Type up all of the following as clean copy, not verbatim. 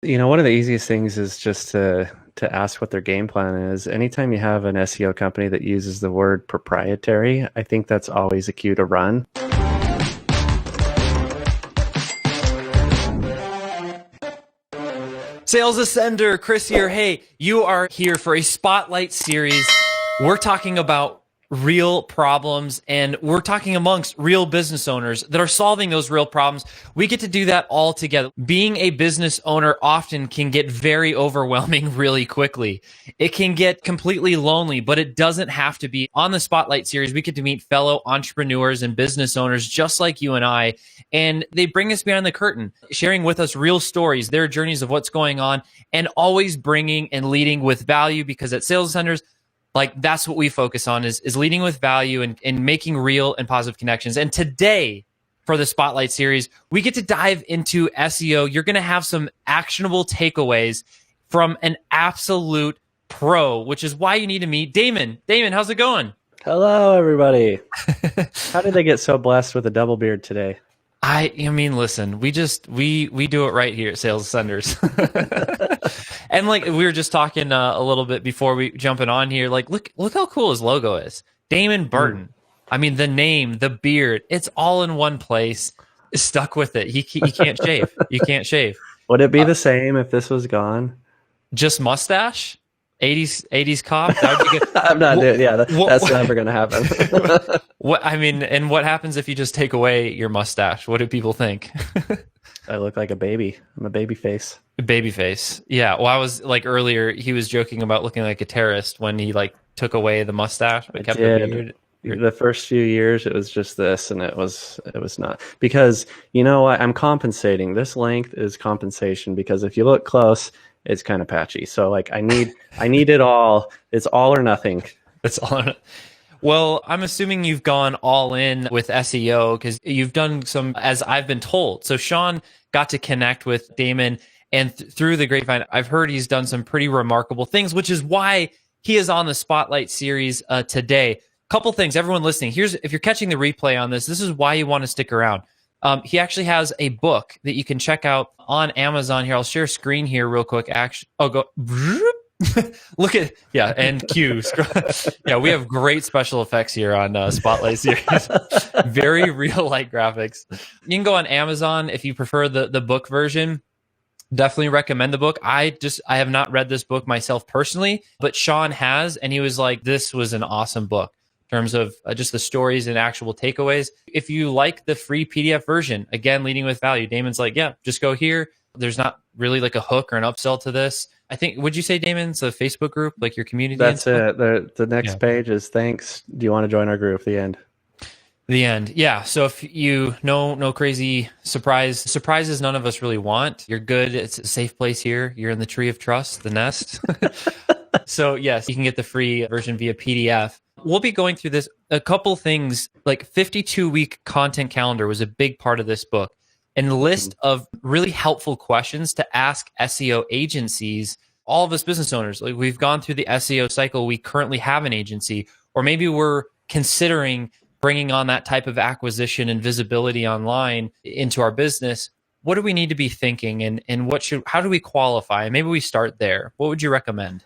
One of the easiest things is just to ask what their game plan is. Anytime you have an SEO company that uses the word proprietary, I think that's always a cue to run. Sales Ascender, Chris here. Hey, you are here for a spotlight series. We're talking about real problems, and we're talking amongst real business owners that are solving those real problems. We get to do that all together. Being a business owner often can get very overwhelming really quickly. It can get completely lonely, but it doesn't have to be. On the Spotlight series, we get to meet fellow entrepreneurs and business owners just like you and I, and they bring us behind the curtain, sharing with us real stories, their journeys of what's going on, and always bringing and leading with value, because at Sales Ascenders, that's what we focus on is leading with value and making real and positive connections. And today, for the Spotlight series, we get to dive into SEO. You're going to have some actionable takeaways from an absolute pro, which is why you need to meet Damon. Damon, how's it going? Hello, everybody. How did they get so blessed with a double beard today? I mean, listen, we do it right here at Sales Ascenders. And we were just talking a little bit before we jumping on here. Look how cool his logo is. Damon Burton. I mean, the name, the beard, it's all in one place. Stuck with it. He can't shave. You can't shave. Would it be the same if this was gone? Just mustache? 80s cop? That would be good. I'm not doing. Yeah, that's never going to happen. And what happens if you just take away your mustache? What do people think? I look like a baby. I'm a baby face. Baby face. Yeah. Well, I was earlier, he was joking about looking like a terrorist when he took away the mustache but kept the beard. The first few years it was just this, and it was not, because I'm compensating. This length is compensation, because if you look close, it's kind of patchy. So I need it all. It's all or nothing. It's all. Well, I'm assuming you've gone all in with SEO because you've done some, as I've been told. So Sean got to connect with Damon, and through the grapevine, I've heard he's done some pretty remarkable things, which is why he is on the Spotlight series today. Couple things, everyone listening. If you're catching the replay on this is why you want to stick around. He actually has a book that you can check out on Amazon. Here, I'll share a screen here real quick. Go. Look at, and cue. Yeah, we have great special effects here on Spotlight series. Very real light graphics. You can go on Amazon if you prefer the book version. Definitely recommend the book. I have not read this book myself personally, but Sean has, and he was like, this was an awesome book in terms of just the stories and actual takeaways. If you like the free PDF version, again, leading with value, Damon's like, yeah, just go here. There's not really a hook or an upsell to this. I think, would you say, Damon, it's a Facebook group, your community? That's it. The next page is thanks. Do you want to join our group? The end. The end. Yeah. So if you no crazy surprises none of us really want. You're good. It's a safe place here. You're in the tree of trust, the nest. So yes, you can get the free version via PDF. We'll be going through this. A couple things, 52-week content calendar was a big part of this book, and a list of really helpful questions to ask SEO agencies. All of us business owners, we've gone through the SEO cycle. We currently have an agency, or maybe we're considering bringing on that type of acquisition and visibility online into our business. What do we need to be thinking, and how do we qualify? Maybe we start there. What would you recommend?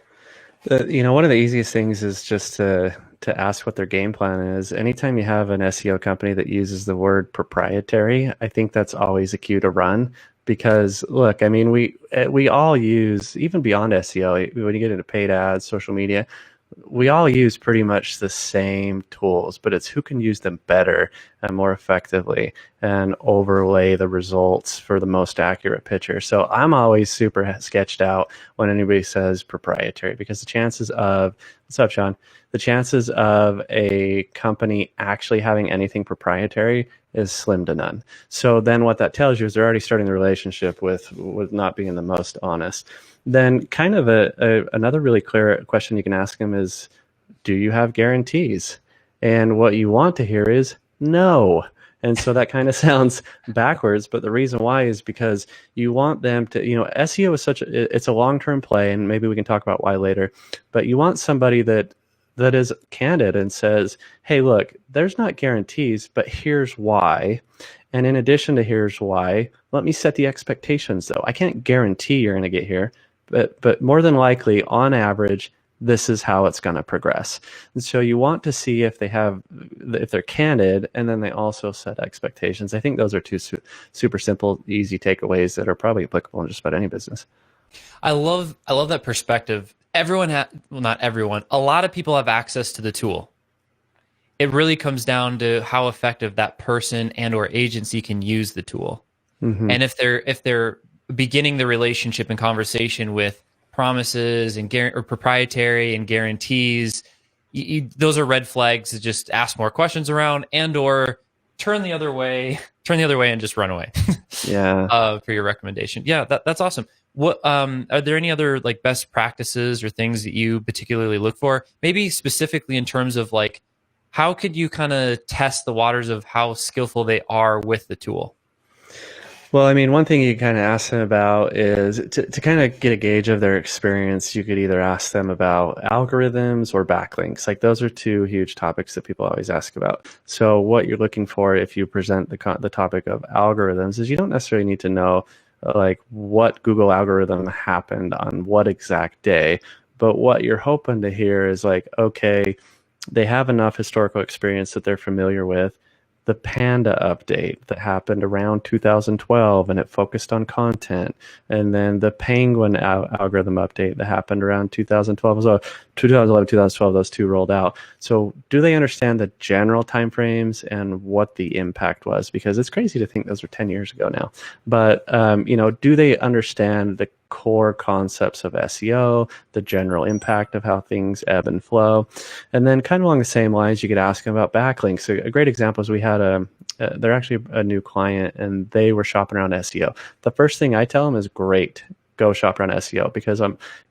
One of the easiest things is just to ask what their game plan is. Anytime you have an SEO company that uses the word proprietary, I think that's always a cue to run. Because look, I mean, we all use, even beyond SEO, when you get into paid ads, social media, we all use pretty much the same tools, but it's who can use them better and more effectively and overlay the results for the most accurate picture. So I'm always super sketched out when anybody says proprietary, because the chances of, what's up, Sean? The chances of a company actually having anything proprietary is slim to none. So then what that tells you is they're already starting the relationship with not being the most honest. Then kind of another really clear question you can ask them is, do you have guarantees? And what you want to hear is no. And so that kind of sounds backwards, but the reason why is because you want them to, SEO is it's a long-term play, and maybe we can talk about why later, but you want somebody that is candid and says, hey, look, there's not guarantees, but here's why. And in addition to here's why, let me set the expectations though. I can't guarantee you're going to get here, but more than likely, on average, this is how it's going to progress. And so you want to see if they're candid, and then they also set expectations. I think those are two super simple, easy takeaways that are probably applicable in just about any business. I love that perspective. Everyone well, not everyone, a lot of people have access to the tool. It really comes down to how effective that person and or agency can use the tool. Mm-hmm. And if they're beginning the relationship and conversation with promises and or proprietary and guarantees, those are red flags to just ask more questions around and or turn the other way and just run away. Yeah. For your recommendation. Yeah, that's awesome. What are there any other like best practices or things that you particularly look for? Maybe specifically in terms of like, how could you kind of test the waters of how skillful they are with the tool? Well, I mean, one thing you kind of ask them about is to kind of get a gauge of their experience. You could either ask them about algorithms or backlinks. Like those are two huge topics that people always ask about. So what you're looking for if you present the topic of algorithms is you don't necessarily need to know like what Google algorithm happened on what exact day. But what you're hoping to hear is like, okay, they have enough historical experience that they're familiar with the Panda update that happened around 2012 and it focused on content, and then the Penguin algorithm update that happened around 2012 as well. 2011, 2012, those two rolled out. So do they understand the general timeframes and what the impact was? Because it's crazy to think those were 10 years ago now. But, do they understand the core concepts of SEO, the general impact of how things ebb and flow? And then kind of along the same lines, you could ask them about backlinks. A great example is we had they're actually a new client and they were shopping around SEO. The first thing I tell them is great, go shop around SEO, because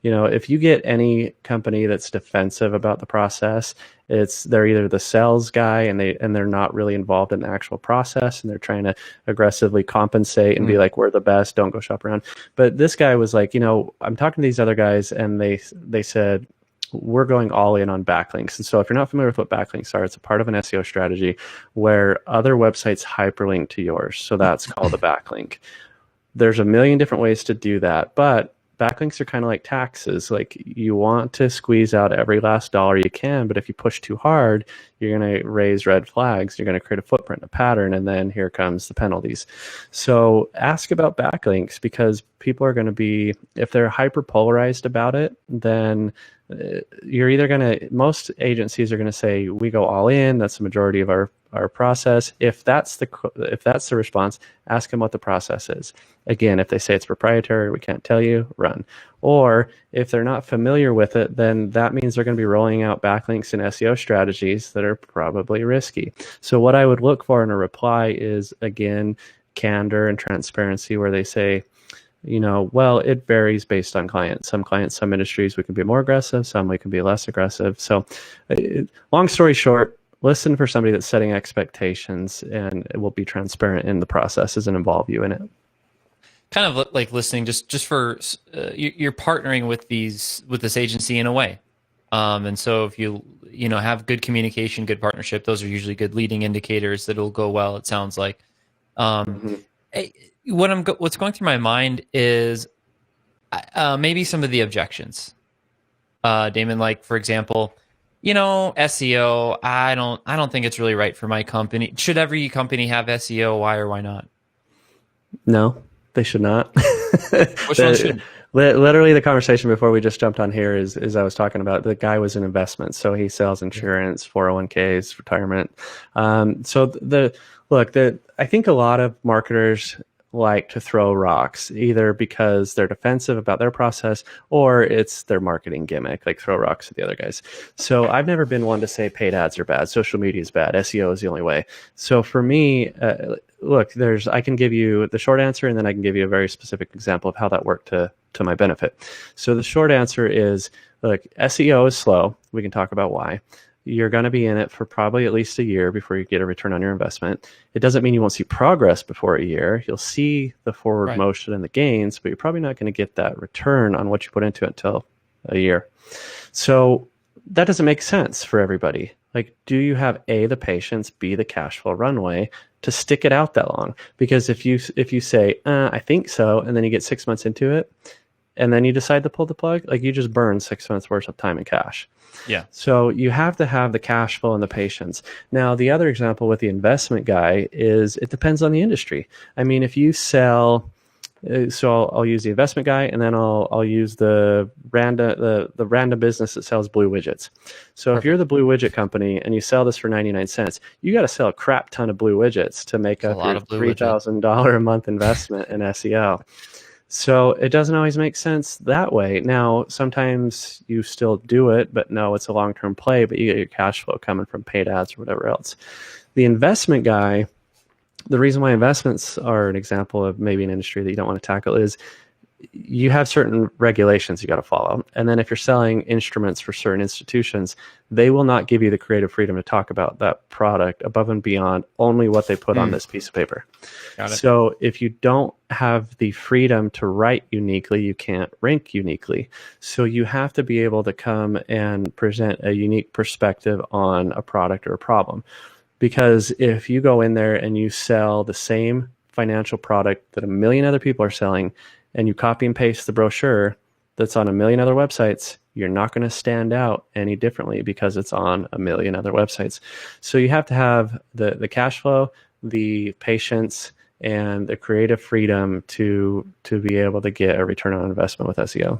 if you get any company that's defensive about the process, they're either the sales guy and they're not really involved in the actual process and they're trying to aggressively compensate and be like, we're the best, don't go shop around. But this guy was like, I'm talking to these other guys and they said, we're going all in on backlinks. And so if you're not familiar with what backlinks are, it's a part of an SEO strategy where other websites hyperlink to yours. So that's called a backlink. There's a million different ways to do that, but backlinks are kind of like taxes. Like you want to squeeze out every last dollar you can, but if you push too hard, you're going to raise red flags. You're going to create a footprint, a pattern, and then here comes the penalties. So ask about backlinks, because people are going to be, if they're hyper polarized about it, then you're either going to, most agencies are going to say, we go all in. That's the majority of our process. If that's the response, ask them what the process is. Again, if they say it's proprietary, we can't tell you, run. Or if they're not familiar with it, then that means they're going to be rolling out backlinks and SEO strategies that are probably risky. So what I would look for in a reply is, again, candor and transparency, where they say, well, it varies based on clients. Some clients, some industries, we can be more aggressive. Some we can be less aggressive. So long story short, listen for somebody that's setting expectations, and it will be transparent in the processes and involve you in it. Kind of like listening, just for you're partnering with this agency in a way, and so if you have good communication, good partnership, those are usually good leading indicators that will go well. It sounds like. What's going through my mind is maybe some of the objections, Damon. Like for example, SEO. I don't think it's really right for my company. Should every company have SEO? Why or why not? No, they should not. Which one should? Literally, the conversation before we just jumped on here is I was talking about, the guy was in investments, so he sells insurance, 401ks, retirement. I think a lot of marketers like to throw rocks, either because they're defensive about their process or it's their marketing gimmick, like throw rocks at the other guys. So I've never been one to say paid ads are bad, social media is bad, SEO is the only way. So for me, I can give you the short answer, and then I can give you a very specific example of how that worked to my benefit. So the short answer is, look, SEO is slow. We can talk about why. You're going to be in it for probably at least a year before you get a return on your investment. It doesn't mean you won't see progress before a year. You'll see the forward motion and the gains, but you're probably not going to get that return on what you put into it until a year. So that doesn't make sense for everybody. Like, do you have A, the patience, B, the cash flow runway to stick it out that long. Because if you say, I think so, and then you get 6 months into it, and then you decide to pull the plug, like you just burn 6 months worth of time and cash. Yeah. So you have to have the cash flow and the patience. Now, the other example with the investment guy is it depends on the industry. I mean, if you sell, so I'll use the investment guy, and then I'll use the random business that sells blue widgets. So Perfect. if you're the blue widget company and you sell this for 99 cents, you got to sell a crap ton of blue widgets to make up your $3,000 a month investment in SEO. So it doesn't always make sense that way. Now, sometimes you still do it, but no, it's a long-term play, but you get your cash flow coming from paid ads or whatever else. The investment guy, the reason why investments are an example of maybe an industry that you don't want to tackle is you have certain regulations you got to follow. And then if you're selling instruments for certain institutions, they will not give you the creative freedom to talk about that product above and beyond only what they put on this piece of paper. Got it. So if you don't have the freedom to write uniquely, you can't rank uniquely. So you have to be able to come and present a unique perspective on a product or a problem. Because if you go in there and you sell the same financial product that a million other people are selling, and you copy and paste the brochure that's on a million other websites, you're not going to stand out any differently because it's on a million other websites. So you have to have the cash flow, the patience, and the creative freedom to be able to get a return on investment with SEO.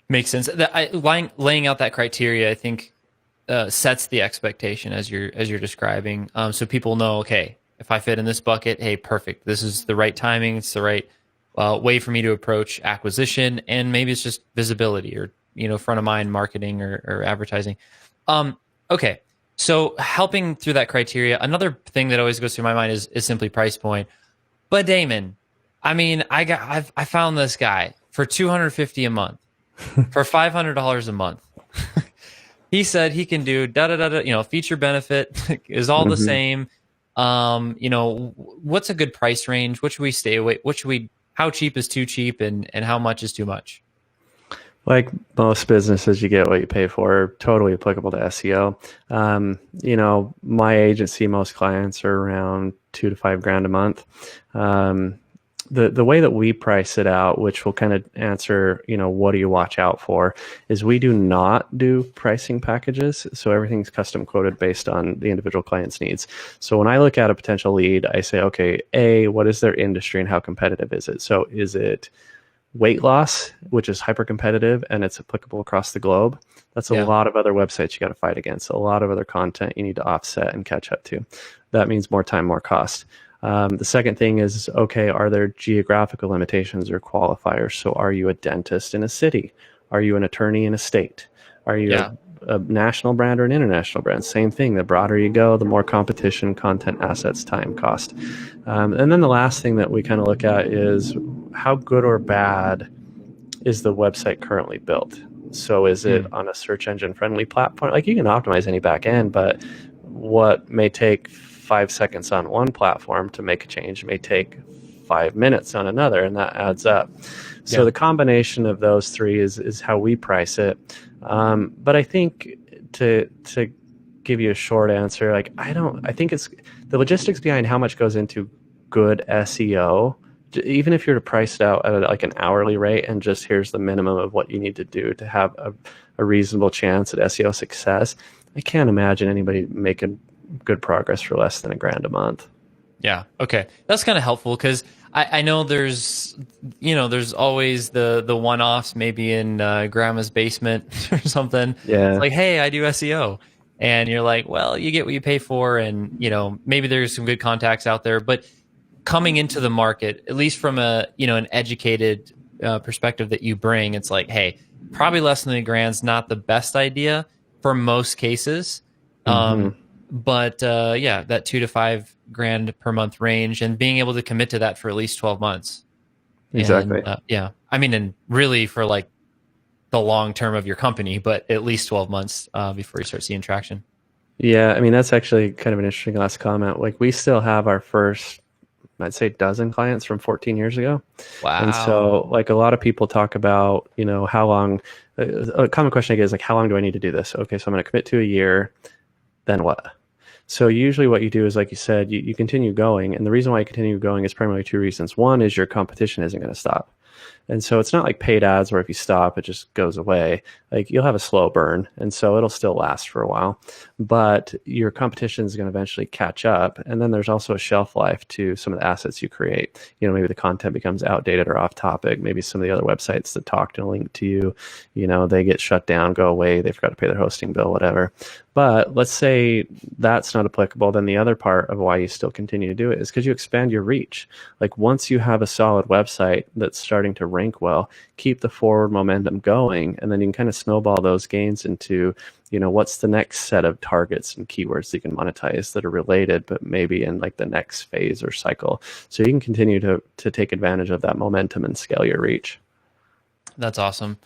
Makes sense. Laying out that criteria, I think, sets the expectation as you're describing. So people know, okay, if I fit in this bucket, hey, perfect. This is the right timing. It's the right way for me to approach acquisition, and maybe it's just visibility or front of mind marketing or advertising. Okay, so helping through that criteria, another thing that always goes through my mind is simply price point. But Damon, I mean, I found this guy for $250 a month, for $500 a month. He said he can do feature benefit is all the same. What's a good price range? What should we stay away? How cheap is too cheap, and how much is too much? Like most businesses, you get what you pay for. Totally applicable to SEO. My agency, most clients are around $2,000 to $5,000 a month. The way that we price it out, which will kind of answer, what do you watch out for, is we do not do pricing packages. So everything's custom quoted based on the individual client's needs. So when I look at a potential lead, I say, okay, what is their industry and how competitive is it? So is it weight loss, which is hyper competitive and it's applicable across the globe? That's a lot of other websites you got to fight against, a lot of other content you need to offset and catch up to. That means more time, more cost. The second thing is, are there geographical limitations or qualifiers? So are you a dentist in a city? Are you an attorney in a state? Are you a national brand or an international brand? Same thing. The broader you go, the more competition, content, assets, time, cost. And then the last thing that we kind of look at is how good or bad is the website currently built? So is it on a search engine friendly platform? Like you can optimize any back end, but what may take 5 seconds on one platform to make a change may take 5 minutes on another, and that adds up. So the combination of those three is how we price it. But I think to give you a short answer, I think it's the logistics behind how much goes into good SEO. Even if you're to price it out at an hourly rate and just here's the minimum of what you need to do to have a reasonable chance at SEO success, I can't imagine anybody making good progress for less than $1,000 a month. Yeah. Okay. That's kind of helpful because I know there's always the one-offs maybe in grandma's basement or something. Yeah. It's like, hey, I do SEO. And you're like, well, you get what you pay for. And, maybe there's some good contacts out there, but coming into the market, at least from an educated perspective that you bring, it's like, hey, probably less than $1,000's not the best idea for most cases. But that $2,000 to $5,000 per month range, and being able to commit to that for at least 12 months. Exactly. And, and really for like the long term of your company, but at least 12 months before you start seeing traction. Yeah, that's actually kind of an interesting last comment. Like we still have our first, I'd say, dozen clients from 14 years ago. Wow. And so like a lot of people talk about, how long, a common question I get is like, how long do I need to do this? Okay, so I'm going to commit to a year. Then what? So usually what you do is, like you said, you continue going. And the reason why you continue going is primarily two reasons. One is your competition isn't going to stop. And so it's not like paid ads where if you stop, it just goes away. Like you'll have a slow burn, and so it'll still last for a while. But your competition is going to eventually catch up. And then there's also a shelf life to some of the assets you create. You know, maybe the content becomes outdated or off topic. Maybe some of the other websites that talked and linked to you, you know, they get shut down, go away. They forgot to pay their hosting bill, whatever. But let's say that's not applicable. Then the other part of why you still continue to do it is because you expand your reach. Like once you have a solid website that's starting to rank well, keep the forward momentum going, and then you can kind of snowball those gains into, you know, what's the next set of targets and keywords that you can monetize that are related, but maybe in like the next phase or cycle. So you can continue to take advantage of that momentum and scale your reach. That's awesome.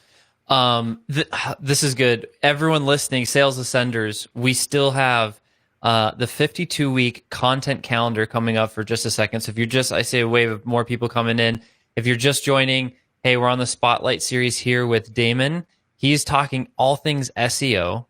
This is good. Everyone listening, sales ascenders, we still have the 52-week content calendar coming up for just a second. So if you're just, I say a wave of more people coming in. If you're just joining, hey, we're on the Spotlight series here with Damon. He's talking all things SEO,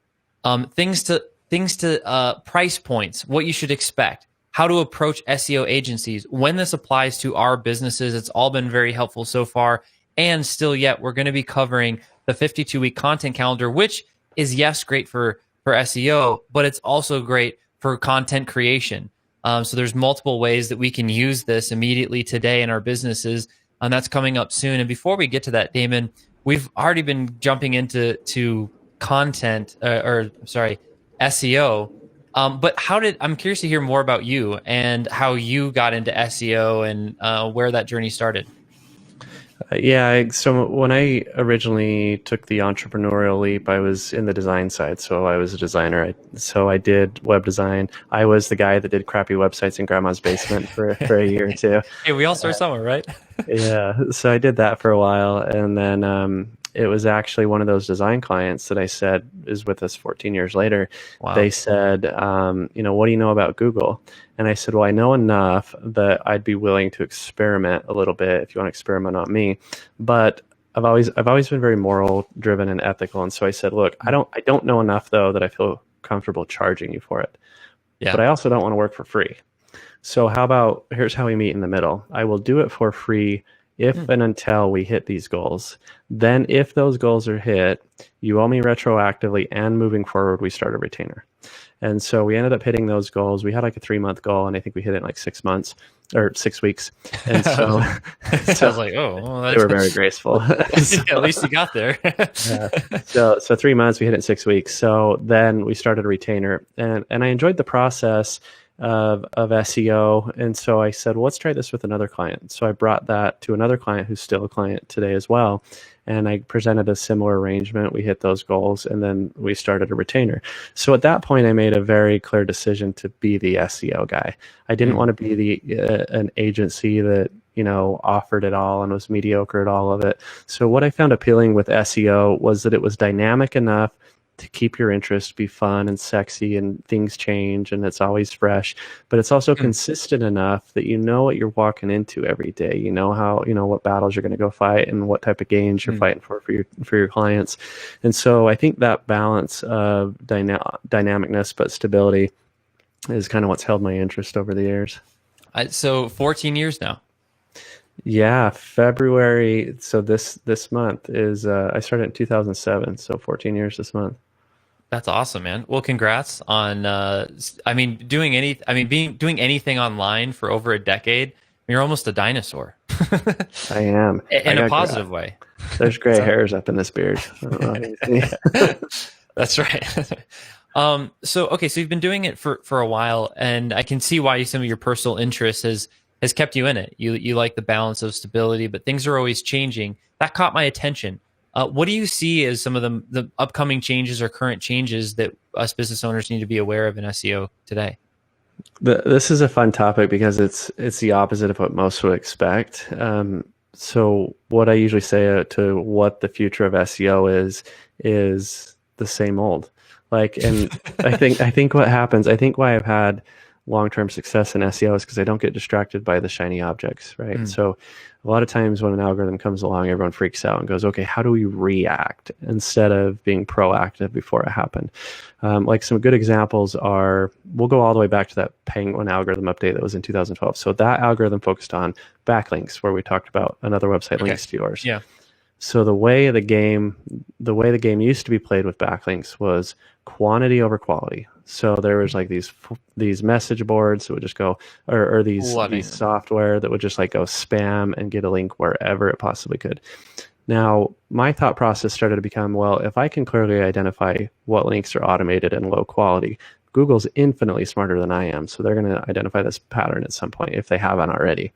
things to price points, what you should expect, how to approach SEO agencies, when this applies to our businesses. It's all been very helpful so far. And still yet, we're going to be covering the 52-week content calendar, which is, yes, great for SEO, but it's also great for content creation. So there's multiple ways that we can use this immediately today in our businesses, and that's coming up soon. And before we get to that, Damon, we've already been jumping into content, SEO. But I'm curious to hear more about you and how you got into SEO and where that journey started. So when I originally took the entrepreneurial leap, I was in the design side. So I was a designer. So I did web design. I was the guy that did crappy websites in grandma's basement for a year or two. Hey, we all start somewhere, right? Yeah. So I did that for a while. And then it was actually one of those design clients that I said is with us 14 years later. Wow. They said, what do you know about Google? And I said, well, I know enough that I'd be willing to experiment a little bit if you want to experiment on me. But I've always been very moral driven and ethical. And so I said, look, I don't know enough though that I feel comfortable charging you for it. Yeah. But I also don't want to work for free. So here's how we meet in the middle. I will do it for free if and until we hit these goals. Then if those goals are hit, you owe me retroactively, and moving forward, we start a retainer. And so we ended up hitting those goals. We had like a 3-month goal, and I think we hit it in like 6 months or 6 weeks. And so, I was like, oh, well, they were very graceful. So, at least you got there. So 3 months, we hit it in 6 weeks. So then we started a retainer, and I enjoyed the process of SEO. And so I said, well, let's try this with another client. So I brought that to another client who's still a client today as well. And I presented a similar arrangement. We hit those goals, and then we started a retainer. So at that point, I made a very clear decision to be the SEO guy. I didn't want to be an agency that, offered it all and was mediocre at all of it. So what I found appealing with SEO was that it was dynamic enough to keep your interest, be fun and sexy, and things change and it's always fresh, but it's also consistent enough that you know what you're walking into every day. You know what battles you're going to go fight and what type of gains you're fighting for your clients. And so I think that balance of dynamicness but stability is kind of what's held my interest over the years. So 14 years now. Yeah, February. So this month is I started in 2007, so 14 years this month. That's awesome, man. Well, congrats on doing anything online for over a decade. You're almost a dinosaur. I am. In a positive way. There's gray hairs up in this beard. That's right. So you've been doing it for a while, and I can see why some of your personal interest has kept you in it. You like the balance of stability, but things are always changing. That caught my attention. What do you see as some of the upcoming changes or current changes that us business owners need to be aware of in SEO today? This is a fun topic because it's the opposite of what most would expect. So what I usually say to what the future of SEO is the same old. And I think what happens, I think why I've had long-term success in SEO is because I don't get distracted by the shiny objects, right? So a lot of times when an algorithm comes along, everyone freaks out and goes, okay, how do we react instead of being proactive before it happened? Like some good examples are, we'll go all the way back to that Penguin algorithm update that was in 2012. So that algorithm focused on backlinks, where we talked about another website links to yours. Yeah. So the way the game used to be played with backlinks was quantity over quality. So there was like these message boards that would just go, or these software that would just like go spam and get a link wherever it possibly could. Now, my thought process started to become, well, if I can clearly identify what links are automated and low quality, Google's infinitely smarter than I am. So they're going to identify this pattern at some point if they haven't already.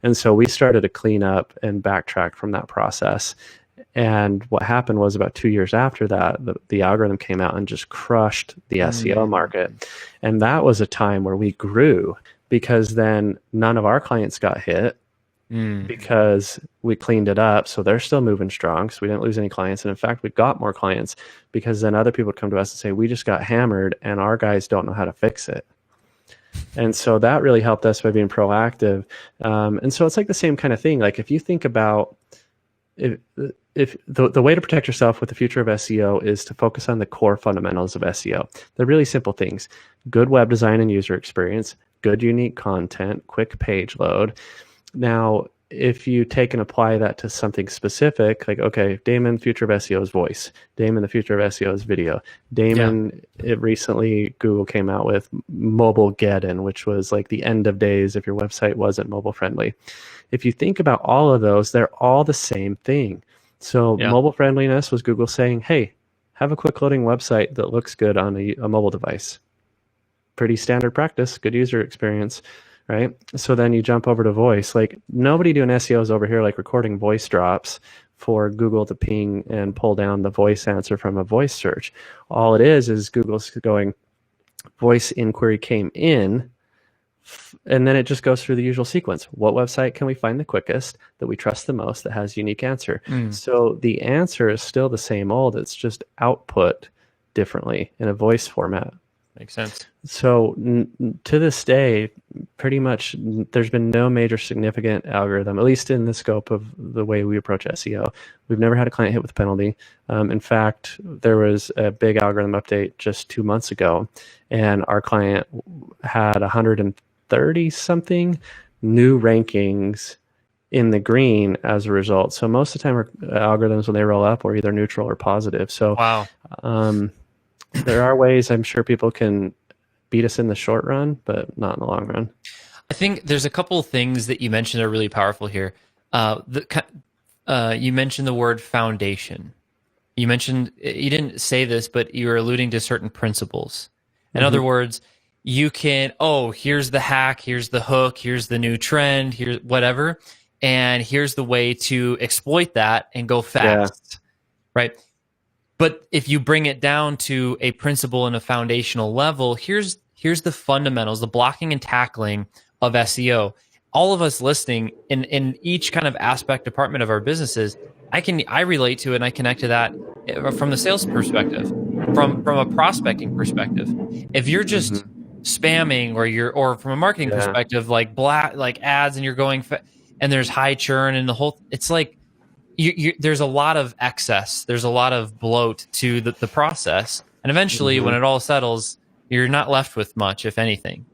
And so we started to clean up and backtrack from that process. And what happened was about 2 years after that, the algorithm came out and just crushed the SEO market. And that was a time where we grew, because then none of our clients got hit because we cleaned it up. So they're still moving strong. So we didn't lose any clients. And in fact, we got more clients, because then other people would come to us and say, we just got hammered and our guys don't know how to fix it. And so that really helped us by being proactive. And so it's like the same kind of thing. Like if you think about, if the way to protect yourself with the future of SEO is to focus on the core fundamentals of SEO. They're really simple things: good web design and user experience, good unique content, quick page load. Now, if you take and apply that to something specific, like, okay, Damon, future of SEO is voice. Damon, the future of SEO is video. Damon, it recently, Google came out with mobile get-in, which was like the end of days if your website wasn't mobile friendly. If you think about all of those, they're all the same thing. So mobile friendliness was Google saying, hey, have a quick loading website that looks good on a mobile device. Pretty standard practice, good user experience. Right. So then you jump over to voice. Like nobody doing SEO is over here like recording voice drops for Google to ping and pull down the voice answer from a voice search. All it is Google's going, voice inquiry came in, and then it just goes through the usual sequence. What website can we find the quickest, that we trust the most, that has unique answer? So the answer is still the same old. It's just output differently in a voice format. Makes sense. So to this day, pretty much there's been no major significant algorithm, at least in the scope of the way we approach SEO. We've never had a client hit with a penalty. In fact, there was a big algorithm update just 2 months ago, and our client had 130 something new rankings in the green as a result. So most of the time our algorithms, when they roll up, are either neutral or positive. So wow. There are ways I'm sure people can beat us in the short run, but not in the long run. I think there's a couple of things that you mentioned are really powerful here. You mentioned the word foundation. You didn't say this, but you were alluding to certain principles. In other words, you can, here's the hack, here's the hook, here's the new trend, here's whatever, and here's the way to exploit that and go fast, right? But if you bring it down to a principle and a foundational level, here's the fundamentals, the blocking and tackling of SEO. All of us listening in each kind of aspect department of our businesses, I relate to it and I connect to that from the sales perspective, from a prospecting perspective. If you're just spamming or from a marketing perspective, like ads, and you're going and there's high churn and it's like, there's a lot of excess. There's a lot of bloat to the process. And eventually, when it all settles, you're not left with much, if anything.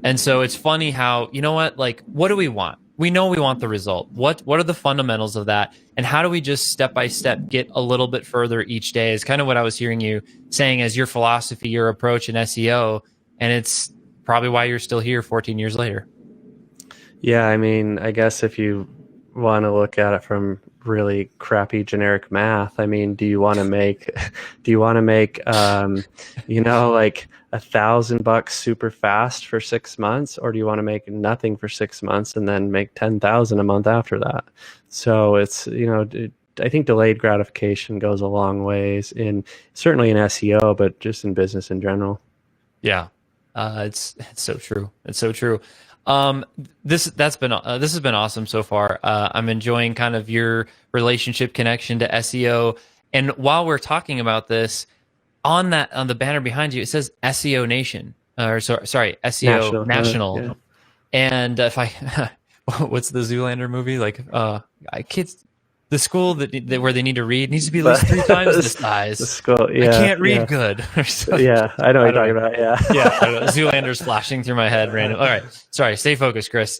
And so it's funny how, what do we want? We know we want the result. What are the fundamentals of that? And how do we just step by step get a little bit further each day is kind of what I was hearing you saying as your philosophy, your approach in SEO. And it's probably why you're still here 14 years later. Yeah, I mean, I guess if you want to look at it from really crappy generic math, I mean, do you want to make like $1,000 super fast for 6 months, or do you want to make nothing for 6 months and then make 10,000 a month after that? So it's, I think delayed gratification goes a long ways certainly in SEO, but just in business in general. Yeah. It's so true. It's so true. This has been awesome so far. I'm enjoying kind of your relationship connection to SEO. And while we're talking about this, on the banner behind you, it says SEO Nation. sorry, SEO National. Yeah. And if I, what's the Zoolander movie? Like, kids, the school that where they need to read needs to be at least 3 times the size. The school, yeah, I can't read good. Yeah, I know what you're talking about. Yeah, yeah. I don't know. Zoolander's flashing through my head random. All right, sorry. Stay focused, Chris.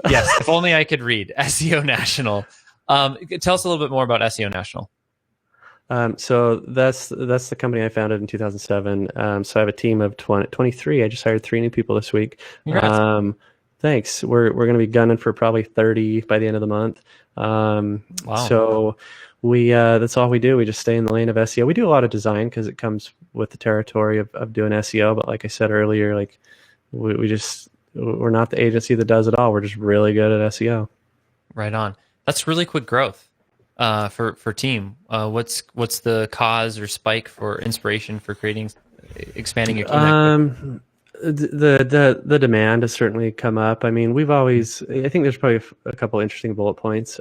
Yes, if only I could read SEO National. Tell us a little bit more about SEO National. So that's the company I founded in 2007. So I have a team of 23. I just hired 3 new people this week. Congrats. Thanks. We're going to be gunning for probably 30 by the end of the month. Wow. So we that's all we do. We just stay in the lane of SEO. We do a lot of design because it comes with the territory of doing SEO. But like I said earlier, like we're not the agency that does it all. We're just really good at SEO. Right on. That's really quick growth for team. What's the cause or spike for inspiration for expanding your team? The demand has certainly come up. I mean, I think there's probably a couple interesting bullet points.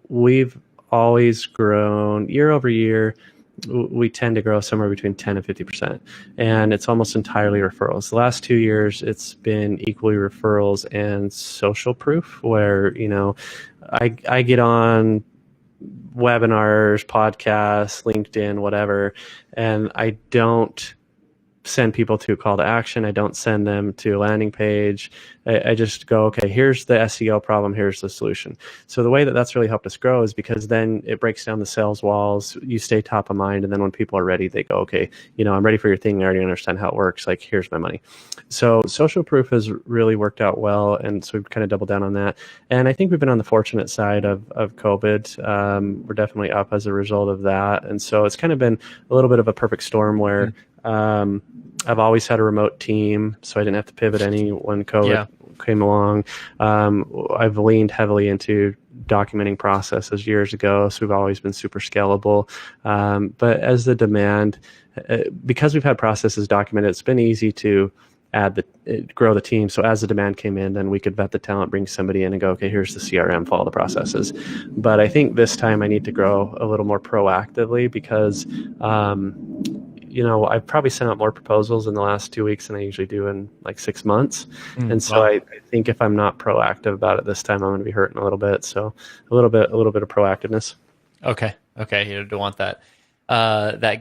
We've always grown year over year. We tend to grow somewhere between 10 and 50%. And it's almost entirely referrals. The last 2 years, it's been equally referrals and social proof where, I get on webinars, podcasts, LinkedIn, whatever, and I don't send people to a call to action. I don't send them to a landing page. I just go, okay, here's the SEO problem. Here's the solution. So the way that that's really helped us grow is because then it breaks down the sales walls. You stay top of mind. And then when people are ready, they go, okay, I'm ready for your thing. I already understand how it works. Like, here's my money. So social proof has really worked out well. And so we've kind of doubled down on that. And I think we've been on the fortunate side of COVID. We're definitely up as a result of that. And so it's kind of been a little bit of a perfect storm where I've always had a remote team, so I didn't have to pivot any when COVID came along. I've leaned heavily into documenting processes years ago, so we've always been super scalable. But as the demand, because we've had processes documented, it's been easy to grow the team. So as the demand came in, then we could vet the talent, bring somebody in and go, okay, here's the CRM, follow the processes. But I think this time I need to grow a little more proactively because I've probably sent out more proposals in the last 2 weeks than I usually do in like 6 months. And so I think if I'm not proactive about it this time, I'm going to be hurting a little bit. So a little bit of proactiveness. Okay. You don't want that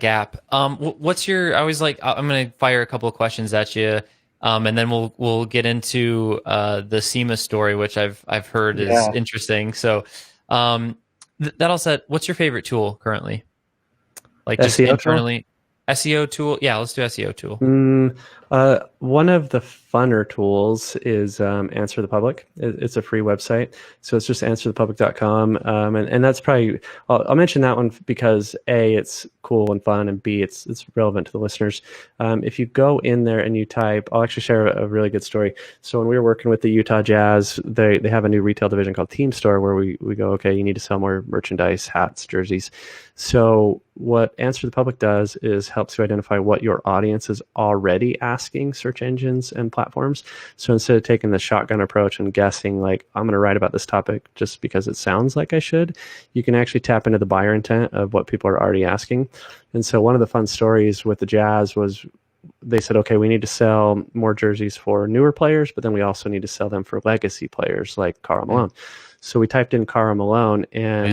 gap. What's your, I always like, I'm going to fire a couple of questions at you. And then we'll get into the SEMA story, which I've heard is interesting. So that all said, what's your favorite tool currently? Like just SEO internally? Tool? SEO tool? Yeah, let's do SEO tool. One of the funner tools is Answer the Public. It's a free website. So it's just answerthepublic.com. And that's probably, I'll mention that one because A, it's cool and fun, and B, it's relevant to the listeners. If you go in there and you type, I'll actually share a really good story. So when we were working with the Utah Jazz, they have a new retail division called Team Store where we go, okay, you need to sell more merchandise, hats, jerseys. So what Answer the Public does is helps you identify what your audience is already asking search engines and platforms. So instead of taking the shotgun approach and guessing like, I'm going to write about this topic just because it sounds like I should, you can actually tap into the buyer intent of what people are already asking. And so one of the fun stories with the Jazz was they said, okay, we need to sell more jerseys for newer players, but then we also need to sell them for legacy players like Karl Malone. So we typed in Karl Malone and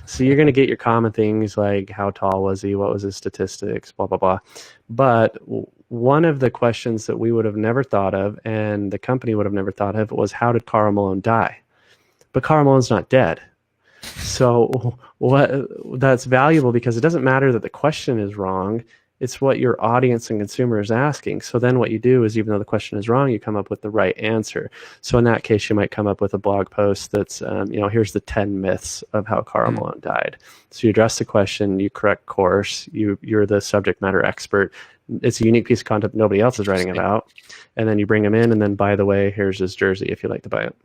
so you're going to get your common things like how tall was he? What was his statistics? Blah, blah, blah. But one of the questions that we would have never thought of and the company would have never thought of was how did Karl Malone die? But Karl Malone's not dead. So that's valuable because it doesn't matter that the question is wrong. It's what your audience and consumer is asking. So then what you do is even though the question is wrong, you come up with the right answer. So in that case, you might come up with a blog post that's, here's the 10 myths of how Karl Malone died. So you address the question, you correct course, you're the subject matter expert. It's a unique piece of content that nobody else is writing about. And then you bring them in and then, by the way, here's his jersey if you'd like to buy it.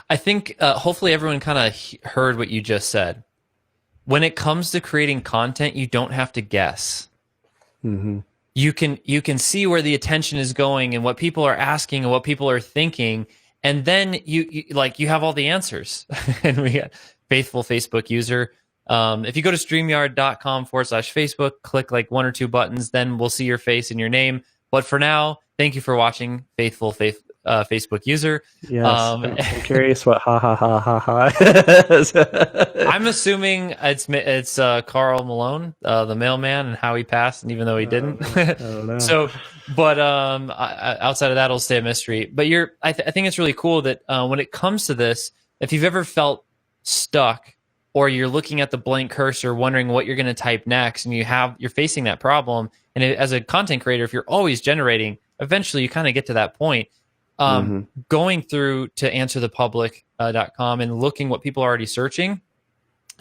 I think hopefully everyone kind of heard what you just said. When it comes to creating content, you don't have to guess. Mm-hmm. You can see where the attention is going and what people are asking and what people are thinking, and then you have all the answers. And we got faithful Facebook user. If you go to streamyard.com/Facebook, click like one or two buttons, then we'll see your face and your name. But for now, thank you for watching, faithful Facebook user. Yes, I'm curious what ha ha ha ha ha is. I'm assuming it's Carl Malone, the mailman, and how he passed, and even though he didn't. I don't know. So, but outside of that, it'll stay a mystery. But I think it's really cool that when it comes to this, if you've ever felt stuck, or you're looking at the blank cursor, wondering what you're going to type next, and you're facing that problem, and as a content creator, if you're always generating, eventually you kind of get to that point. Going through to answerthepublic.com and looking what people are already searching,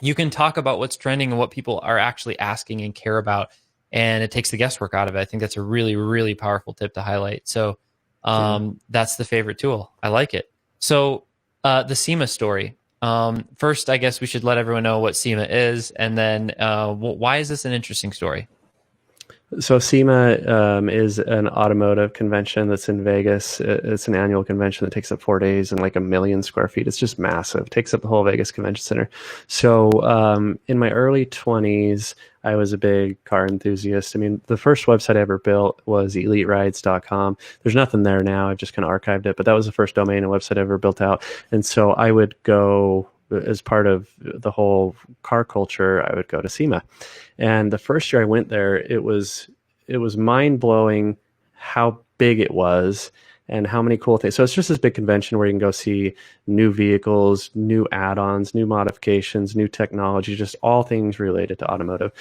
you can talk about what's trending and what people are actually asking and care about, and it takes the guesswork out of it. I think that's a really, really powerful tip to highlight. So that's the favorite tool. I like it. So the SEMA story. First, I guess we should let everyone know what SEMA is, and then why is this an interesting story? So SEMA is an automotive convention that's in Vegas. It's an annual convention that takes up 4 days and like 1 million square feet. It's just massive. It takes up the whole Vegas Convention Center. So in my early 20s, I was a big car enthusiast. I mean, the first website I ever built was eliterides.com. There's nothing there now. I've just kind of archived it, but that was the first domain and website I ever built out. And so I would go, as part of the whole car culture, I would go to SEMA. And the first year I went there, it was mind-blowing how big it was and how many cool things. So it's just this big convention where you can go see new vehicles, new add-ons, new modifications, new technology, just all things related to automotive.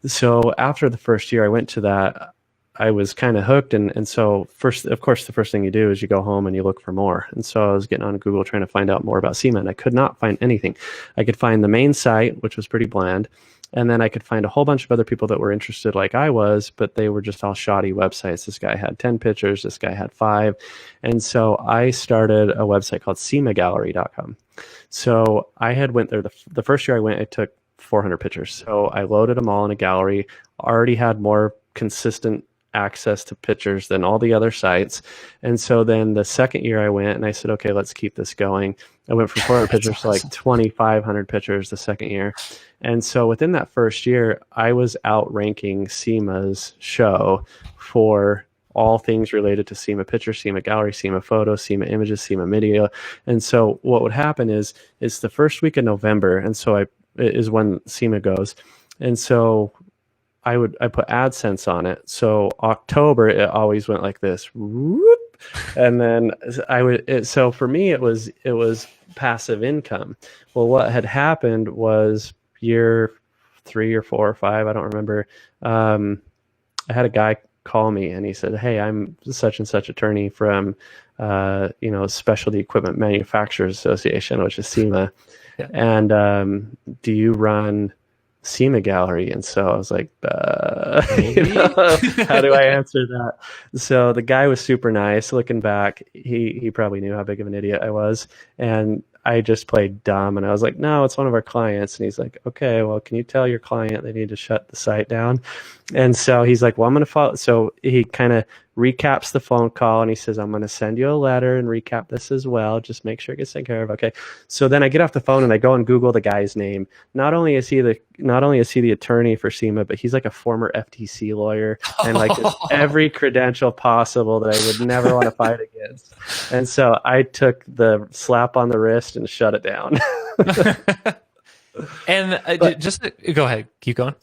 So after the first year I went to that, I was kind of hooked. And so first, of course, the first thing you do is you go home and you look for more. And so I was getting on Google trying to find out more about SEMA, and I could not find anything. I could find the main site, which was pretty bland. And then I could find a whole bunch of other people that were interested like I was, but they were just all shoddy websites. This guy had 10 pictures. This guy had 5. And so I started a website called SEMAgallery.com. So I had went there. The first year I went, I took 400 pictures. So I loaded them all in a gallery, already had more consistent access to pictures than all the other sites. And so then the second year I went and I said, okay, let's keep this going. I went from 400 pictures to like 2,500 pictures the second year. And so within that first year, I was outranking SEMA's show for all things related to SEMA picture, SEMA gallery, SEMA photo, SEMA images, SEMA video. And so what would happen is it's the first week of November. And so is when SEMA goes. And so I put AdSense on it. So October, it always went like this, whoop, and then so for me, it was passive income. Well, what had happened was year 3 or 4 or 5, I don't remember. I had a guy call me and he said, "Hey, I'm such and such attorney from, Specialty Equipment Manufacturers Association, which is SEMA. Yeah. And do you run SEMA Gallery?" And so I was like, how do I answer that? So the guy was super nice. Looking back, he probably knew how big of an idiot I was. And I just played dumb. And I was like, no, it's one of our clients. And he's like, okay, well, can you tell your client they need to shut the site down? And so he's like, well, I'm going to follow. So he kind of recaps the phone call and he says, I'm going to send you a letter and recap this as well. Just make sure it gets taken care of. Okay. So then I get off the phone and I go and Google the guy's name. Not only is he the attorney for SEMA, but he's like a former FTC lawyer and like every credential possible that I would never want to fight against. And so I took the slap on the wrist and shut it down. And go ahead, keep going.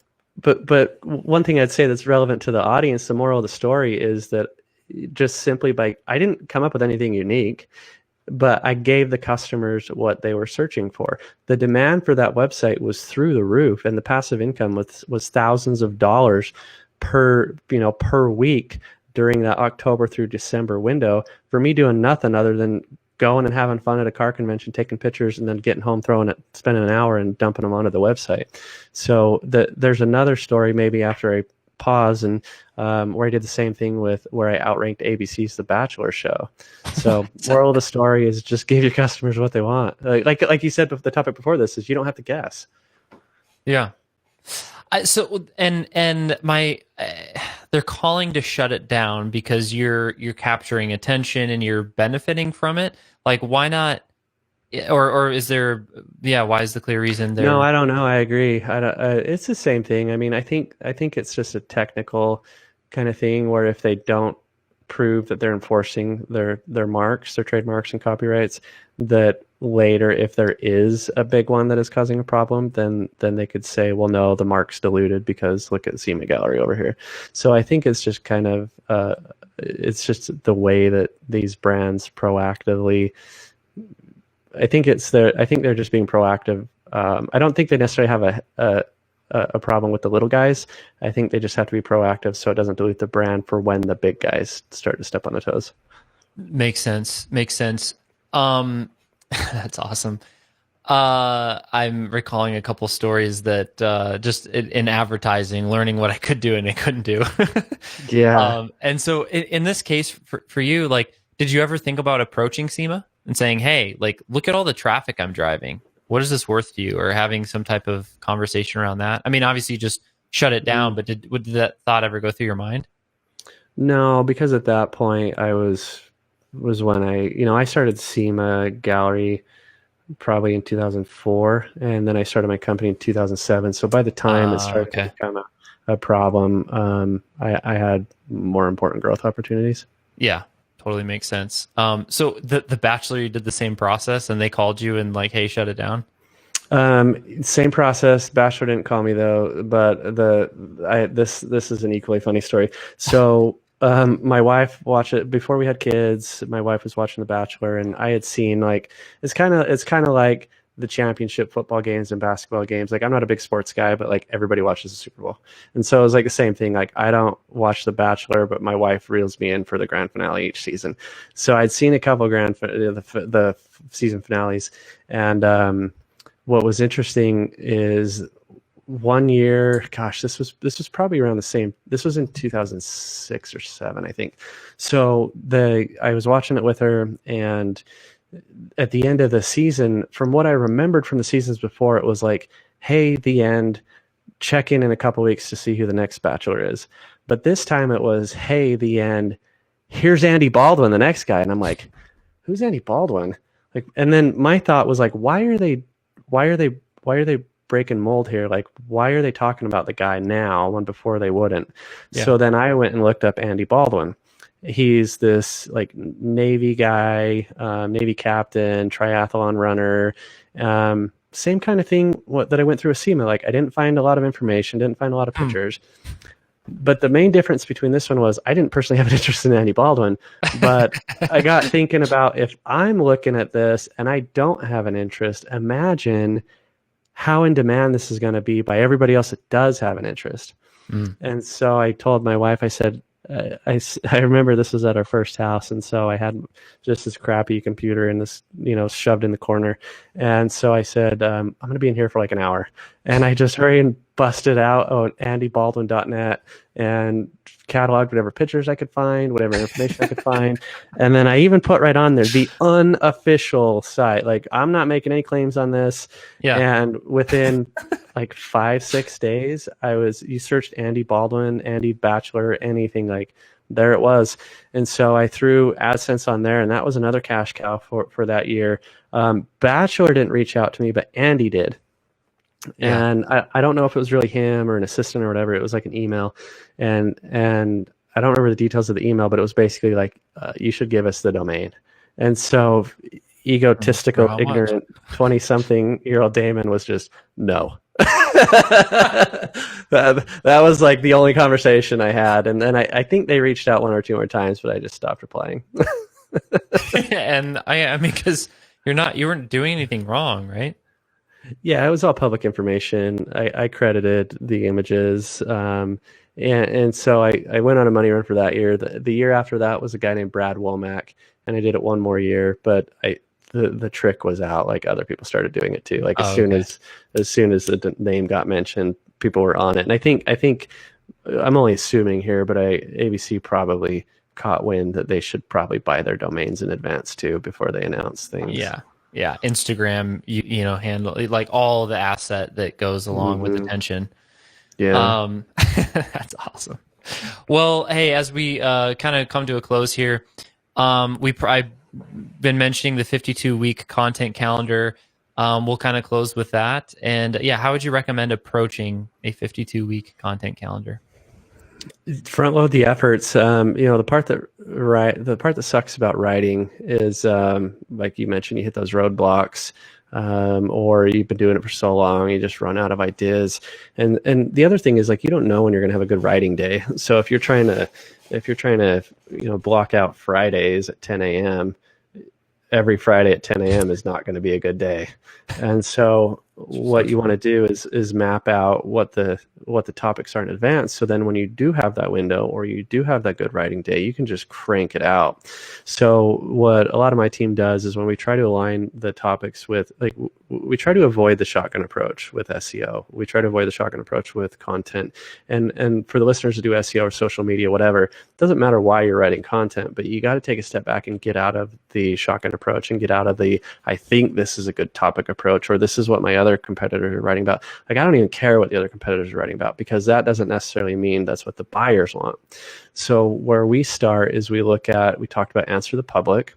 But one thing I'd say that's relevant to the audience, the moral of the story is that just simply I didn't come up with anything unique, but I gave the customers what they were searching for. The demand for that website was through the roof, and the passive income was thousands of dollars per week during that October through December window for me doing nothing other than going and having fun at a car convention, taking pictures, and then getting home, spending an hour and dumping them onto the website. So there's another story maybe after I pause and where I did the same thing with where I outranked ABC's The Bachelor show. So moral of the story is just give your customers what they want. Like you said, the topic before this is you don't have to guess. Yeah. They're calling to shut it down because you're capturing attention and you're benefiting from it. Like, why not Or is there, yeah, why is the clear reason No, there? I don't know. I agree. I don't, it's the same thing. I mean, I think it's just a technical kind of thing where if they don't prove that they're enforcing their marks, their trademarks and copyrights, that later, if there is a big one that is causing a problem, then they could say, well, no, the mark's diluted because look at SEMA Gallery over here. So I think it's just kind of it's just the way that these brands proactively. I think they're just being proactive. I don't think they necessarily have a problem with the little guys. I think they just have to be proactive so it doesn't dilute the brand for when the big guys start to step on the toes. Makes sense. Makes sense. That's awesome. I'm recalling a couple stories that just in advertising, learning what I could do and I couldn't do. Yeah. And so in this case, for you, like, did you ever think about approaching SEMA and saying, hey, like, look at all the traffic I'm driving. What is this worth to you? Or having some type of conversation around that? I mean, obviously, you just shut it down, but did that thought ever go through your mind? No, because at that point was when I started SEMA Gallery probably in 2004, and then I started my company in 2007. So by the time it started to become a problem, I had more important growth opportunities. Yeah, totally makes sense. So the Bachelor, you did the same process, and they called you and like, hey, shut it down. Same process. Bachelor didn't call me though, but this is an equally funny story. So my wife watched it before we had kids. My wife was watching The Bachelor, and I had seen like it's kind of like the championship football games and basketball games. Like I'm not a big sports guy, but like everybody watches the Super Bowl, and so it was like the same thing. Like I don't watch The Bachelor, but my wife reels me in for the grand finale each season. So I'd seen a couple the season finales, and what was interesting is one year, gosh, this was probably around the same. This was in 2006 or 7, I think. So I was watching it with her, and at the end of the season, from what I remembered from the seasons before, it was like, hey, the end, check in a couple weeks to see who the next Bachelor is. But this time it was, hey, the end, here's Andy Baldwin, the next guy. And I'm like, who's Andy Baldwin? Like, and then my thought was like, why are they breaking mold here? Like, why are they talking about the guy now when before they wouldn't? Yeah. So then I went and looked up Andy Baldwin. He's this like Navy guy, Navy captain, triathlon runner, same kind of thing that I went through with SEMA. Like I didn't find a lot of information, didn't find a lot of pictures. But the main difference between this one was I didn't personally have an interest in Andy Baldwin, but I got thinking about if I'm looking at this and I don't have an interest, imagine how in demand this is going to be by everybody else that does have an interest. And so I told my wife, I said, I remember this was at our first house, and so I had just this crappy computer and this, shoved in the corner. And so I said, I'm going to be in here for like an hour. And I just hurried and busted out on andybaldwin.net and cataloged whatever pictures I could find, whatever information I could find. And then I even put right on there the unofficial site. Like, I'm not making any claims on this. Yeah. And within like 5-6 days, you searched Andy Baldwin, Andy Bachelor, anything, like there it was. And so I threw AdSense on there, and that was another cash cow for that year. Bachelor didn't reach out to me, but Andy did. Yeah. And I don't know if it was really him or an assistant or whatever. It was like an email, and I don't remember the details of the email, but it was basically like, you should give us the domain. And so egotistical, ignorant 20-something-year-old Damon was just, no. that was like the only conversation I had. And then I think they reached out 1 or 2 more times, but I just stopped replying. And I mean, because you weren't doing anything wrong, right? Yeah, it was all public information. I credited the images. And so I went on a money run for that year. The year after that was a guy named Brad Womack, and I did it one more year, but the trick was out. Like other people started doing it too. Like as soon as the name got mentioned, people were on it. And I think I'm only assuming here, but ABC probably caught wind that they should probably buy their domains in advance too before they announce things. Yeah. Instagram, handle like all the asset that goes along with attention. Yeah. That's awesome. Well, hey, as we kind of come to a close here, I been mentioning the 52-week content calendar. We'll kind of close with that. And yeah, how would you recommend approaching a 52-week content calendar? Front load the efforts. The part that sucks about writing is, like you mentioned, you hit those roadblocks, or you've been doing it for so long, you just run out of ideas. And the other thing is, like, you don't know when you're going to have a good writing day. So if you're trying to block out Fridays at 10 a.m., every Friday at 10 a.m. is not going to be a good day. And so what you want to do is map out what the topics are in advance. So then when you do have that window, or you do have that good writing day, you can just crank it out. So what a lot of my team does is, when we try to align the topics with, like, we try to avoid the shotgun approach with SEO. We try to avoid the shotgun approach with content. And for the listeners to do SEO or social media, whatever, it doesn't matter why you're writing content, but you got to take a step back and get out of the shotgun approach, and get out of the, I think this is a good topic approach, or this is what my other competitors are writing about. Like, I don't even care what the other competitors are writing about, because that doesn't necessarily mean that's what the buyers want. So where we start is, we talked about answer the public.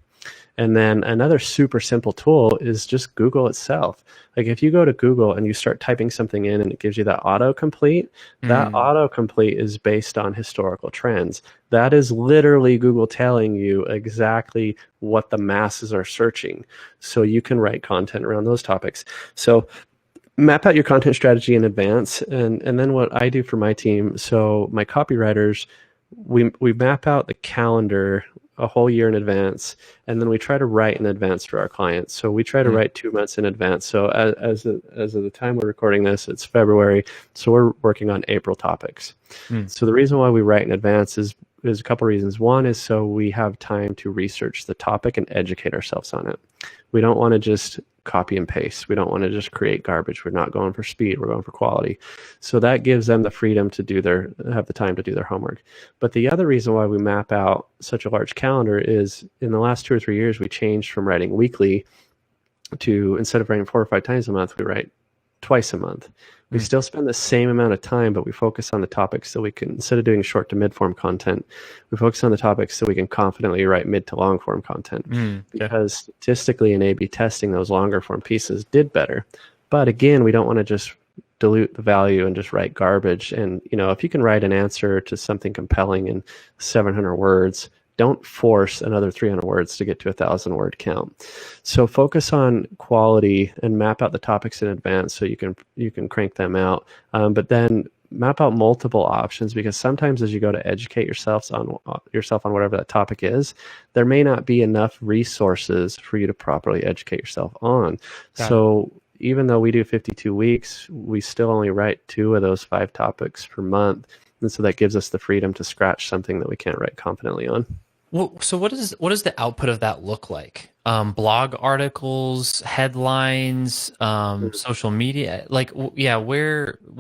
And then another super simple tool is just Google itself. Like, if you go to Google and you start typing something in and it gives you that autocomplete, that autocomplete is based on historical trends. That is literally Google telling you exactly what the masses are searching. So you can write content around those topics. So map out your content strategy in advance. And then what I do for my team, so my copywriters, we map out the calendar a whole year in advance, and then we try to write in advance for our clients. So we try to write 2 months in advance. So as of the time we're recording this, it's February, so we're working on April topics. So the reason why we write in advance is a couple reasons. One is so we have time to research the topic and educate ourselves on it. We don't want to just copy and paste. We don't want to just create garbage. We're not going for speed. We're going for quality. So that gives them the freedom to have the time to do their homework. But the other reason why we map out such a large calendar is, in the last 2 or 3 years, we changed from writing weekly to, instead of writing 4 or 5 times a month, we write twice a month. We still spend the same amount of time, but we focus on the topics so we can, instead of doing short to mid-form content, we focus on the topics so we can confidently write mid to long form content. Because statistically in A/B testing, those longer form pieces did better. But again, we don't want to just dilute the value and just write garbage. And, if you can write an answer to something compelling in 700 words, don't force another 300 words to get to 1,000 word count. So focus on quality and map out the topics in advance so you can crank them out. But then map out multiple options, because sometimes as you go to educate yourself on whatever that topic is, there may not be enough resources for you to properly educate yourself on. So even though we do 52 weeks, we still only write 2 of those 5 topics per month. And so that gives us the freedom to scratch something that we can't write confidently on. Well, so what does the output of that look like? Blog articles, headlines, social media, what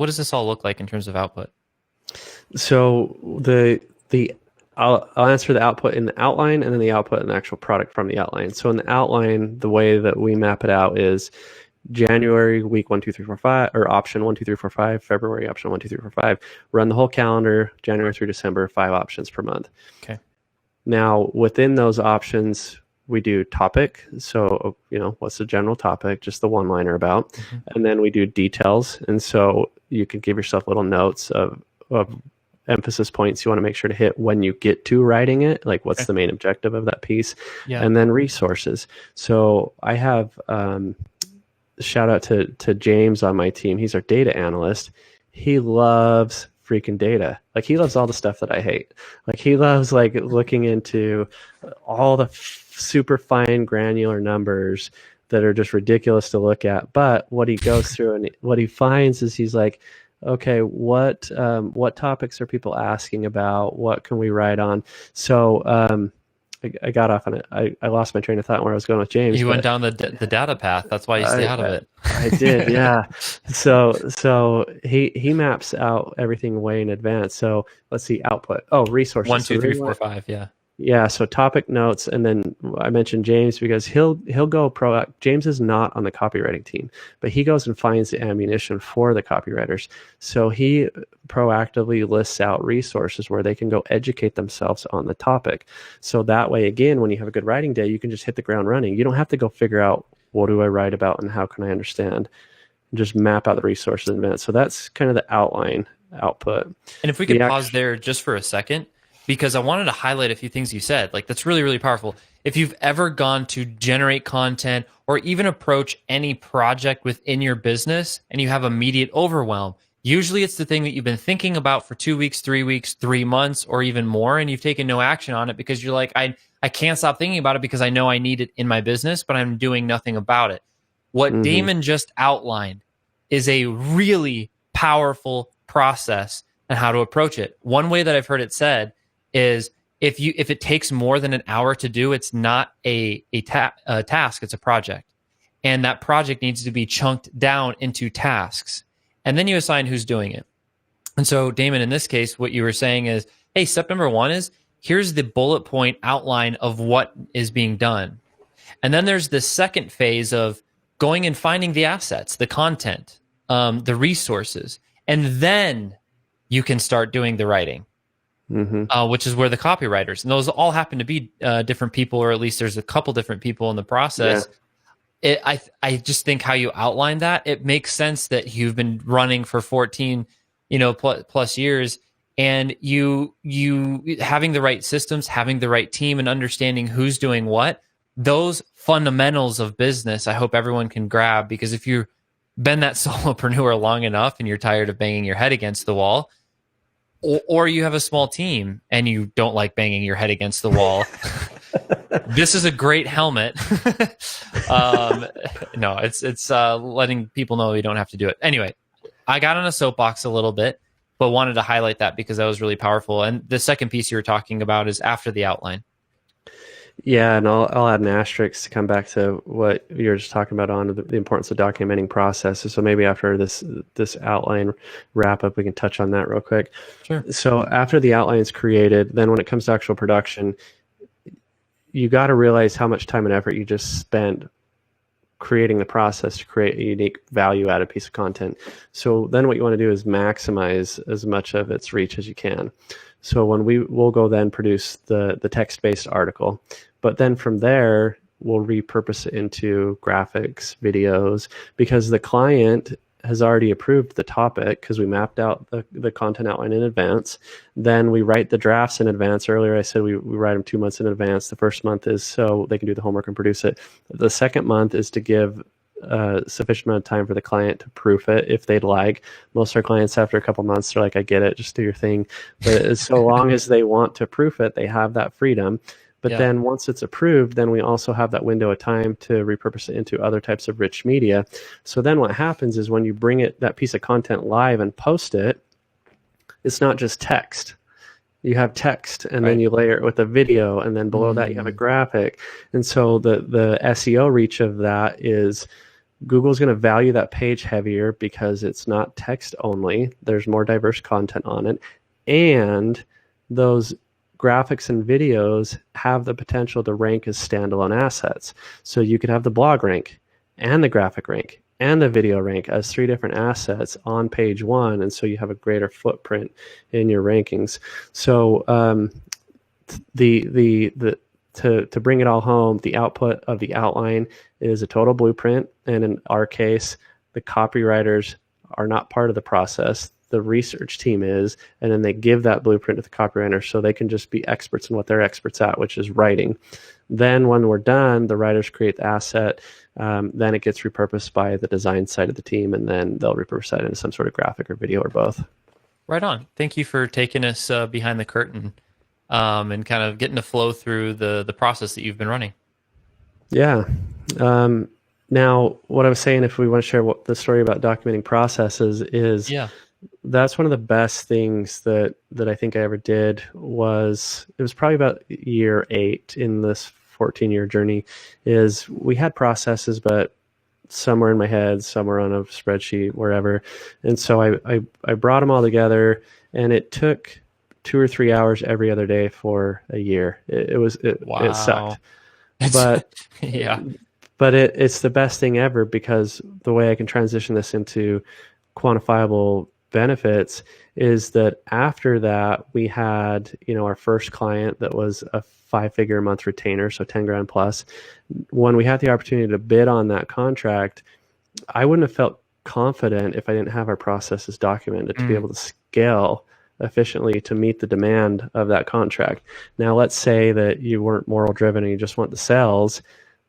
does this all look like in terms of output? So I'll answer the output in the outline, and then the output in the actual product from the outline. So in the outline, the way that we map it out is January, week 1, 2, 3, 4, 5, or option 1, 2, 3, 4, 5, February, option 1, 2, 3, 4, 5, run the whole calendar, January through December, 5 options per month. Okay. Now, within those options, we do topic. So, what's the general topic, just the one-liner about. And then we do details. And so you can give yourself little notes of emphasis points you want to make sure to hit when you get to writing it, like what's the main objective of that piece. And then resources. So I have shout out to James on my team. He's our data analyst. He loves freaking data. Like, he loves all the stuff that I hate. Like, he loves looking into all the super fine granular numbers that are just ridiculous to look at. But what he goes through and what he finds is, he's like, okay, what topics are people asking about? What can we write on? So I got off on it. I lost my train of thought where I was going with James. You went down the data path. That's why you stay out of it. I did, yeah. So he maps out everything way in advance. So let's see, output. Oh, resources. 1, 2, 3, 4, 5. Yeah. Yeah, so topic notes, and then I mentioned James because he'll go pro. James is not on the copywriting team, but he goes and finds the ammunition for the copywriters. So he proactively lists out resources where they can go educate themselves on the topic. So that way, again, when you have a good writing day, you can just hit the ground running. You don't have to go figure out what do I write about and how can I understand. Just map out the resources in advance. So that's kind of the outline output. And if we could pause there just for a second, because I wanted to highlight a few things you said. Like, that's really, really powerful. If you've ever gone to generate content or even approach any project within your business and you have immediate overwhelm, usually it's the thing that you've been thinking about for 2 weeks, 3 weeks, 3 months, or even more, and you've taken no action on it because you're like, I can't stop thinking about it because I know I need it in my business, but I'm doing nothing about it. What Damon just outlined is a really powerful process and how to approach it. One way that I've heard it said is if it takes more than an hour to do, it's not a task, it's a project. And that project needs to be chunked down into tasks. And then you assign who's doing it. And so, Damon, in this case, what you were saying is, hey, step number one is, here's the bullet point outline of what is being done. And then there's the second phase of going and finding the assets, the content, the resources. And then you can start doing the writing. Which is where the copywriters, and those all happen to be different people, or at least there's a couple different people in the process. Yeah. I just think how you outline that, it makes sense that you've been running for 14, plus years, and you having the right systems, having the right team, and understanding who's doing what. Those fundamentals of business, I hope everyone can grab, because if you've been that solopreneur long enough and you're tired of banging your head against the wall, or you have a small team and you don't like banging your head against the wall, this is a great helmet. No, it's letting people know you don't have to do it. Anyway, I got on a soapbox a little bit, but wanted to highlight that because that was really powerful. And the second piece you were talking about is after the outline. Yeah, and I'll add an asterisk to come back to what you were just talking about on the importance of documenting processes. So maybe after this outline wrap up, we can touch on that real quick. Sure. So after the outline is created, then when it comes to actual production, you got to realize how much time and effort you just spent creating the process to create a unique value-added piece of content. So then what you want to do is maximize as much of its reach as you can. So when we'll go then produce the text-based article, but then from there, we'll repurpose it into graphics, videos, because the client has already approved the topic because we mapped out the content outline in advance. Then we write the drafts in advance. Earlier I said we write them 2 months in advance. The first month is so they can do the homework and produce it. The second month is to give sufficient amount of time for the client to proof it if they'd like. Most of our clients, after a couple months, they're like, I get it, just do your thing. But so long as they want to proof it, they have that freedom. But then once it's approved, then we also have that window of time to repurpose it into other types of rich media. So then what happens is when you bring that piece of content live and post it, it's not just text. You have text, and then you layer it with a video, and then below that you have a graphic. And so the SEO reach of that is Google's going to value that page heavier because it's not text only. There's more diverse content on it. And those graphics and videos have the potential to rank as standalone assets. So you could have the blog rank and the graphic rank and the video rank as 3 different assets on page 1. And so you have a greater footprint in your rankings. So to bring it all home, the output of the outline is a total blueprint. And in our case, the copywriters are not part of the process. The research team is, and then they give that blueprint to the copywriter so they can just be experts in what they're experts at, which is writing. Then when we're done, the writers create the asset. Then it gets repurposed by the design side of the team, and then they'll repurpose that into some sort of graphic or video or both. Right on. Thank you for taking us behind the curtain and kind of getting to flow through the process that you've been running. Yeah. Now, what I was saying, if we want to share what the story about documenting processes is, that's one of the best things that I think I ever did. It was probably about year 8 in this 14-year journey. Is we had processes, but some were in my head, some were on a spreadsheet, wherever. And so I brought them all together, and it took 2 or 3 hours every other day for a year. It sucked. But yeah, but it's the best thing ever, because the way I can transition this into quantifiable benefits is that after that, we had, our first client that was a 5-figure a month retainer, so 10 grand plus. When we had the opportunity to bid on that contract, I wouldn't have felt confident if I didn't have our processes documented to be able to scale efficiently to meet the demand of that contract. Now, let's say that you weren't moral driven and you just want the sales.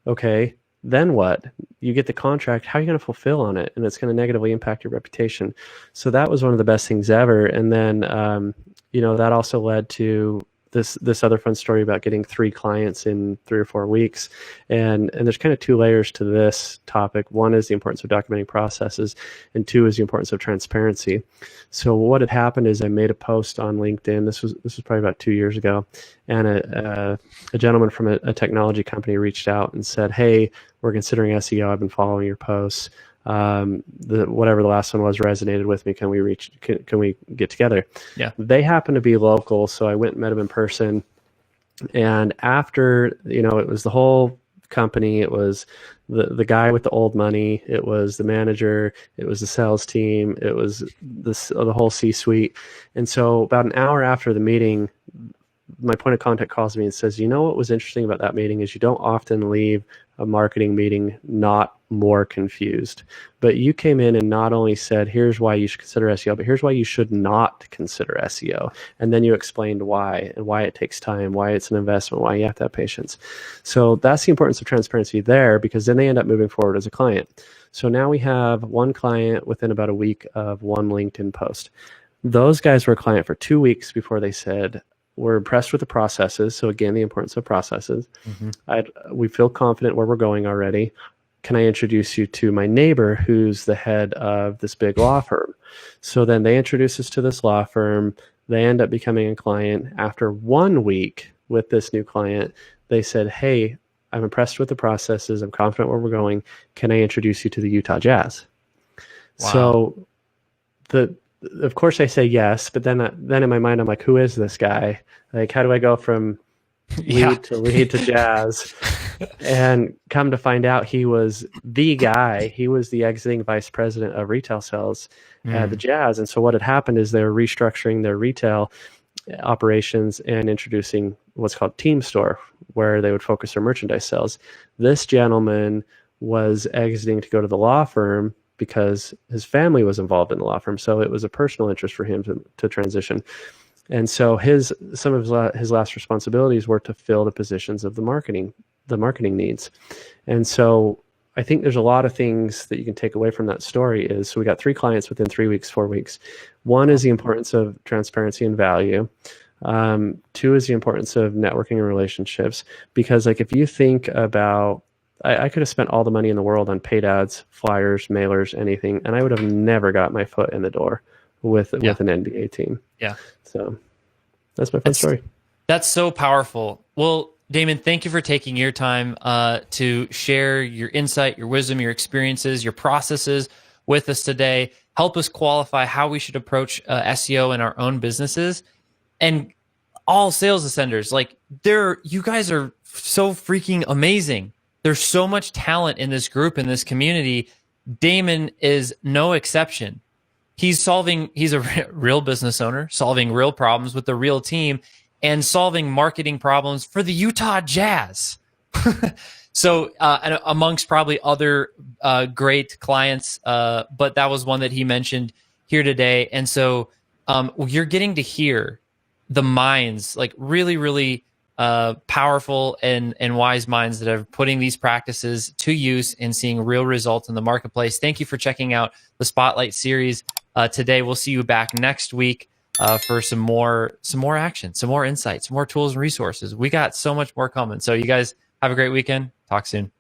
Okay, then what? You get the contract, how are you going to fulfill on it? And it's going to negatively impact your reputation. So that was one of the best things ever. And then, that also led to this other fun story about getting 3 clients in 3 or 4 weeks. And there's kind of 2 layers to this topic. One is the importance of documenting processes, and 2 is the importance of transparency. So what had happened is I made a post on LinkedIn. This was probably about 2 years ago. And a gentleman from a technology company reached out and said, "Hey, we're considering SEO. I've been following your posts. Whatever the last one was resonated with me. Can we get together?" Yeah. They happen to be local, so I went and met them in person. And after, it was the whole company, it was the guy with the old money, it was the manager, it was the sales team, it was the whole C-suite. And so about an hour after the meeting, my point of contact calls me and says, "What was interesting about that meeting is you don't often leave a marketing meeting not more confused. But you came in and not only said, here's why you should consider SEO, but here's why you should not consider SEO. And then you explained why, and why it takes time, why it's an investment, why you have to have patience." So that's the importance of transparency there, because then they end up moving forward as a client. So now we have 1 client within about a week of 1 LinkedIn post. Those guys were a client for 2 weeks before they said, "We're impressed with the processes." So again, the importance of processes. We feel confident where we're going already. Can I introduce you to my neighbor who's the head of this big law firm? So then they introduce us to this law firm. They end up becoming a client. After 1 week with this new client, they said, "Hey, I'm impressed with the processes. I'm confident where we're going. Can I introduce you to the Utah Jazz?" Wow. So of course I say yes, but then in my mind, I'm like, who is this guy? Like, how do I go from lead to Jazz? And come to find out, he was the guy. He was the exiting vice president of retail sales at the Jazz. And so what had happened is they were restructuring their retail operations and introducing what's called Team Store, where they would focus their merchandise sales. This gentleman was exiting to go to the law firm because his family was involved in the law firm. So it was a personal interest for him to transition. And so some of his last responsibilities were to fill the positions of the marketing needs. And so I think there's a lot of things that you can take away from that story so we got 3 clients within 3 weeks, 4 weeks. 1 is the importance of transparency and value. 2 is the importance of networking and relationships, because if you think about, I could have spent all the money in the world on paid ads, flyers, mailers, anything, and I would have never got my foot in the door with an NBA team. Yeah. So that's my fun story. That's so powerful. Well, Damon, thank you for taking your time to share your insight, your wisdom, your experiences, your processes with us today. Help us qualify how we should approach SEO in our own businesses. And all sales ascenders, you guys are so freaking amazing. There's so much talent in this group, in this community. Damon is no exception. He's a real business owner, solving real problems with a real team, and solving marketing problems for the Utah Jazz. So, and amongst probably other great clients, but that was one that he mentioned here today. And so you're getting to hear the minds, really, really powerful and wise minds that are putting these practices to use and seeing real results in the marketplace. Thank you for checking out the Spotlight series today. We'll see you back next week for some more action, some more insights, some more tools and resources. We got so much more coming. So you guys have a great weekend. Talk soon.